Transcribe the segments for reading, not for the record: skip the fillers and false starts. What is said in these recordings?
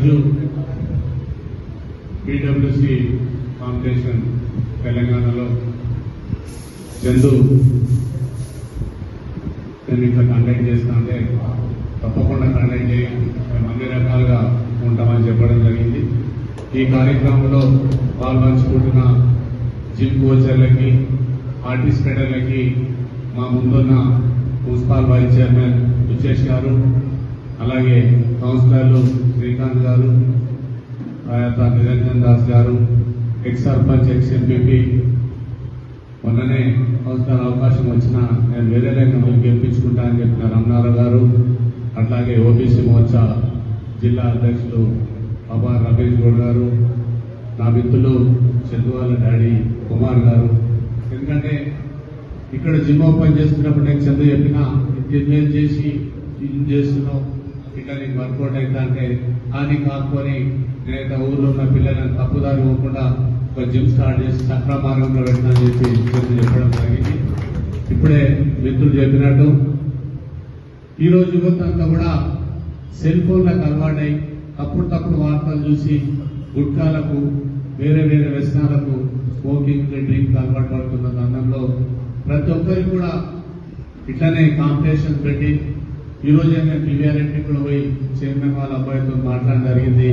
ఈరోజు పీడబ్ల్యూసీ కాంపిటీషన్ తెలంగాణలో చందు నేను ఇట్లా కండక్ట్ చేస్తా అంటే తప్పకుండా కండక్ట్ చేయం, మేము అన్ని రకాలుగా ఉంటామని చెప్పడం జరిగింది. ఈ కార్యక్రమంలో పాల్పంచుకుంటున్న జిమ్ కోచర్లకి, పార్టిసిపేటర్లకి, మా ముందున్న మున్సిపల్ వైస్ చైర్మన్ విశేష్ గారు, అలాగే కౌన్సిలర్లు శ్రీకాంత్ గారు, నిరంజన్ దాస్ గారు, ఎక్స్ సర్పంచ్, ఎక్స్ ఎంపీపీ, మొన్ననే కౌన్సిలర్ అవకాశం వచ్చినా నేను వేరే రంగంలో గెలిపించుకుంటా అని చెప్పిన రమణారావు గారు, అట్లాగే ఓబీసీ మోర్చా జిల్లా అధ్యక్షులు బాబా రమేష్ గౌడ్ గారు, నా మిత్రులు చందు వాళ్ళ డాడీ కుమార్ గారు. ఎందుకంటే ఇక్కడ జిమ్ ఓపెన్ చేస్తున్నప్పుడు నేను చందు చెప్పినా ఇన్వెస్ట్ చేసి ఇది చేస్తున్నావు, ఇట్లా నీకు వర్కౌట్ అవుతా అంటే అది కాకపోని నేనైతే ఊర్లో ఉన్న పిల్లలను తప్పుదారి పోకుండా ఒక జిమ్ స్టార్ట్ చేసి సక్ర మార్గంలో పెట్టినా చెప్పి చందు చెప్పడం జరిగింది. ఇప్పుడే మిత్రులు చెప్పినట్టు ఈరోజు యువత అంతా కూడా సెల్ ఫోన్లకు అలవాటై తప్పుడు వార్తలు చూసి గుట్కాలకు, వేరే వేరే వ్యసనాలకు, స్మోకింగ్, డ్రింక్ అలవాటు పడుతున్న తరుణంలో ప్రతి ఒక్కరికి కూడా ఇట్లనే కాంపిటీషన్ పెట్టి ఈరోజు నేను బీవీఆర్ఎంటీ కూడా పోయి చైర్మన్ వాళ్ళ అబ్బాయితో మాట్లాడడం జరిగింది.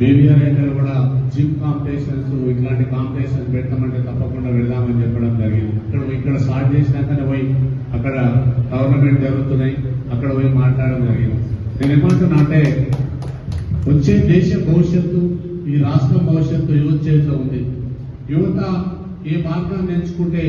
బీవీఆర్ఎంటీ కూడా జిమ్ కాంపిటీషన్స్ ఇట్లాంటి కాంపిటీషన్స్ పెట్టమంటే తప్పకుండా వెళ్దామని చెప్పడం జరిగింది. ఇక్కడ స్టార్ట్ చేసినాకనే పోయి అక్కడ గవర్నమెంట్ జరుగుతున్నాయి, అక్కడ పోయి మాట్లాడడం జరిగింది. నేను ఏమంటున్నా అంటే వచ్చే దేశ భవిష్యత్తు, ఈ రాష్ట్రం భవిష్యత్తు యువత చేతిలో ఉంది. యువత ఏ మార్గాన్ని ఎంచుకుంటే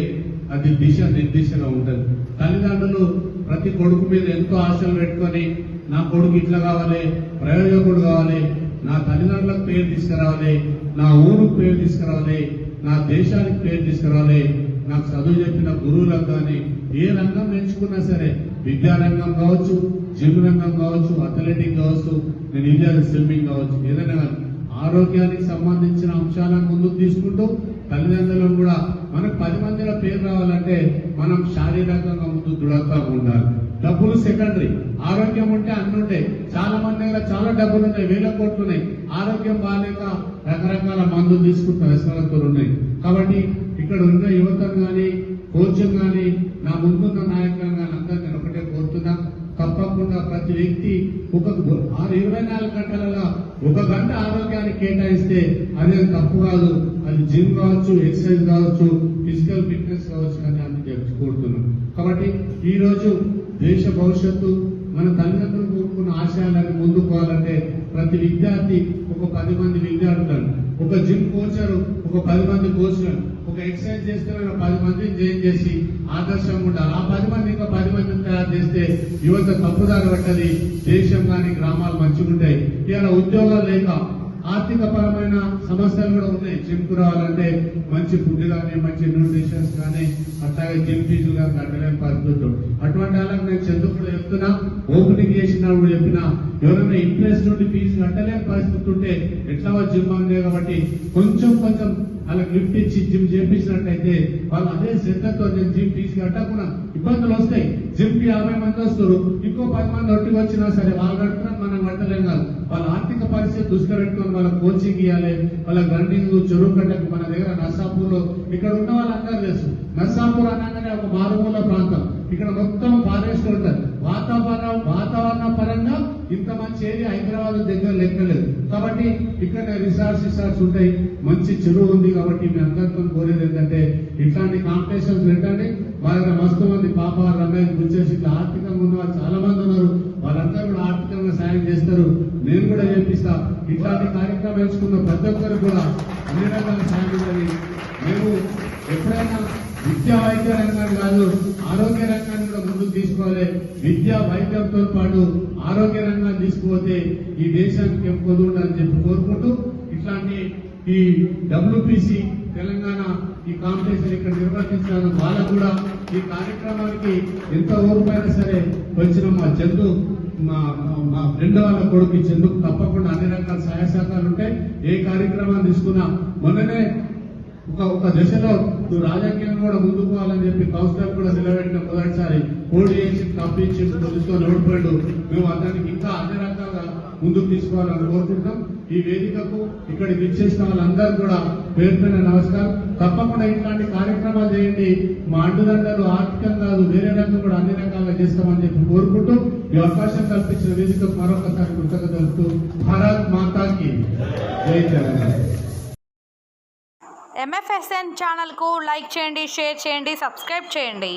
అది దిశ నిర్దిశగా ఉంటుంది. తల్లిదండ్రులు ప్రతి కొడుకు మీద ఎంతో ఆశలు పెట్టుకొని నా కొడుకు ఇట్లా కావాలి, ప్రయోజకుడు కావాలి, నా తల్లిదండ్రులకు పేరు తీసుకురావాలి, నా ఊరుకు పేరు తీసుకురావాలి, నా దేశానికి పేరు తీసుకురావాలి, నాకు చదువు చెప్పిన గురువులకు కానీ ఏ రంగం ఎంచుకున్నా సరే, విద్యారంగం కావచ్చు, జిమ్ రంగం కావచ్చు, అథ్లెటిక్ కావచ్చు, నేను ఇండియా స్విమ్మింగ్ కావచ్చు, ఏదైనా కానీ ఆరోగ్యానికి సంబంధించిన అంశాలను ముందుకు తీసుకుంటూ తల్లిదండ్రులను కూడా మనకు 10 మందిలో పేరు రావాలంటే మనం శారీరకంగా ముందు దృఢంగా ఉండాలి. డబ్బులు సెకండరీ, ఆరోగ్యం ఉంటే అన్ని ఉంటాయి. చాలా మంది దగ్గర చాలా డబ్బులు ఉన్నాయి, వేల కోట్లు ఉన్నాయి, ఆరోగ్యం బాగాలేక రకరకాల మందులు తీసుకుంటూ వ్యసనాలతో ఉన్నాయి. కాబట్టి ఇక్కడ ఉన్న యువతను కానీ, కోచం కానీ, నా ముందున్న నాయకులను కానీ అందరూ నేను ఒకటే కోరుతున్నా, తప్పకుండా ప్రతి వ్యక్తి ఒక 24 గంటలలో 1 గంట ఆరోగ్యానికి కేటాయిస్తే అదే తప్పు కాదు. అది జిమ్ కావచ్చు, ఎక్సర్సైజ్ కావచ్చు, ఫిజికల్ ఫిట్నెస్ కావచ్చు అని అని కోరుతున్నాం. కాబట్టి ఈ రోజు దేశ భవిష్యత్తు, మన తల్లిదండ్రులు కోరుకున్న ఆశయాలను ముందుకోవాలంటే ప్రతి విద్యార్థి ఒక 10 మంది విద్యార్థులను, ఒక జిమ్ కోచరు ఒక 10 మంది కోచ్లను, ఒక ఎక్సర్సైజ్ చేస్తే 10 మందిని జాయిన్ చేసి ఆదర్శంగా ఉండాలి. ఆ 10 మంది ఇంకా 10 మందిని తయారు చేస్తే యువత తప్పుదారి పట్టది, దేశం కానీ గ్రామాలు మంచిగా ఉంటాయి. ఇలా ఉద్యోగాలు లేక ఆర్థిక పరమైన సమస్యలు కూడా ఉన్నాయి. జిమ్కు రావాలంటే మంచి ఫుడ్ కానీ, మంచి న్యూట్రిషన్స్ కానీ, అట్లాగే జిమ్ ఫీజులు కానీ కట్టలేని పరిస్థితులు. అటువంటి వాళ్ళకి నేను చదువు కూడా చెప్తున్నా, ఓపెనింగ్ చేసినప్పుడు చెప్పినా ఎవరైనా ఇంట్రెస్ట్ నుండి ఫీజు కట్టలేని పరిస్థితి ఉంటే ఎట్లా జిమ్ అందే కాబట్టి కొంచెం వాళ్ళకి లిఫ్ట్ ఇచ్చి జిమ్ చేపించినట్టయితే వాళ్ళు అదే శ్రద్ధతో నేను జిమ్ ఫీజు కట్టకుండా ఇబ్బందులు వస్తాయి. జిమ్ కి 50 మంది వస్తారు, ఇంకో 10 మంది ఒట్టికి వచ్చినా సరే వాళ్ళు కట్టుకుని మనం కట్టలేం కాదు. వాళ్ళ ఆర్థిక పరిస్థితి దృష్టిపెట్టుకుని వాళ్ళకి కోచింగ్ ఇవ్వాలి, వాళ్ళ రన్నింగ్, చెరువు కట్టకు. మన దగ్గర నర్సాపూర్లో ఇక్కడ ఉన్న వాళ్ళందరూ తెలుసు, నర్సాపూర్ అనగానే ఒక మారుమూల ప్రాంతం, ఇక్కడ మొత్తం ఫారెస్ట్ ఉంటుంది. వాతావరణ పరంగా ఇంత మంచి ఏరియా హైదరాబాద్ దగ్గర లెక్కలేదు. కాబట్టి ఇక్కడ రిసార్ట్స్ ఉంటాయి, మంచి చెరువు ఉంది. కాబట్టి మీ అందరితో కోరేది ఏంటంటే ఇట్లాంటి కాంపిటీషన్స్ పెట్టండి. మా దగ్గర మస్తు మంది పాప, రమేష్, గుచ్చేసి ఇట్లా ఆర్థికంగా ఉన్న వాళ్ళు చాలా మంది ఉన్నారు. వాళ్ళందరూ కూడా ఆర్థికంగా సాయం చేస్తారు, నేను కూడా చేపిస్తా. ఇట్లాంటి కార్యక్రమం ఎంచుకున్న ప్రతి ఒక్కరు కూడా అన్ని రకాల సాయం ఉంటుంది. మేము ఎప్పుడైనా విద్యా వైద్య రంగాన్ని కాదు, ఆరోగ్య రంగాన్ని కూడా ముందుకు తీసుకోవాలి. విద్యా వైద్యంతో పాటు ఆరోగ్య రంగాన్ని తీసుకుపోతే ఈ దేశానికి ఎంకొదు ఉండాలని చెప్పి కోరుకుంటూ ఇట్లాంటి ఈ డబ్ల్యూపీసీ తెలంగాణ ఈ కాంపిటీషన్ ఇక్కడ నిర్వహించారు. వాళ్ళకు కూడా ఈ కార్యక్రమానికి ఎంత ఓర్పైనా సరే వచ్చిన మా చందు, మా ఫ్రెండ్ వాళ్ళ కొడుకు చందుకు తప్పకుండా అన్ని రకాల సహాయ సహకారాలు ఉంటాయి. ఏ కార్యక్రమాన్ని తీసుకున్నా మొన్ననే ఒక దశలో నువ్వు రాజకీయంగా కూడా ముందుకు పోవాలని చెప్పి కౌన్సిలర్ కూడా నిలబెట్టిన మొదటిసారి పోటీ చేసి తప్పించి పోలీసుతో ఓడిపోయాడు. మేము అతనికి ఇంకా అన్ని రకాలుగా ముందుకు తీసుకోవాలని కోరుకుంటున్నాం. ఈ వేదికకు ఇక్కడికి ఇచ్చేసిన వాళ్ళందరూ కూడా పేరుపైన నమస్కారం. తప్పకుండా ఇట్లాంటి కార్యక్రమాలు చేయండి. మా అండుదండలు ఆర్థికంగా కాదు వేరే రకంగా కూడా అన్ని రకాలుగా చేస్తామని చెప్పి కోరుకుంటూ ఈ అవకాశం కల్పించిన వేదికకు మరొకసారి కృతజ్ఞతలు తెలుపుతూ భారత్ మాతాకి జై తెలంగాణ. MFSN ఛానల్కు లైక్ చేయండి, షేర్ చేయండి, సబ్స్క్రైబ్ చేయండి.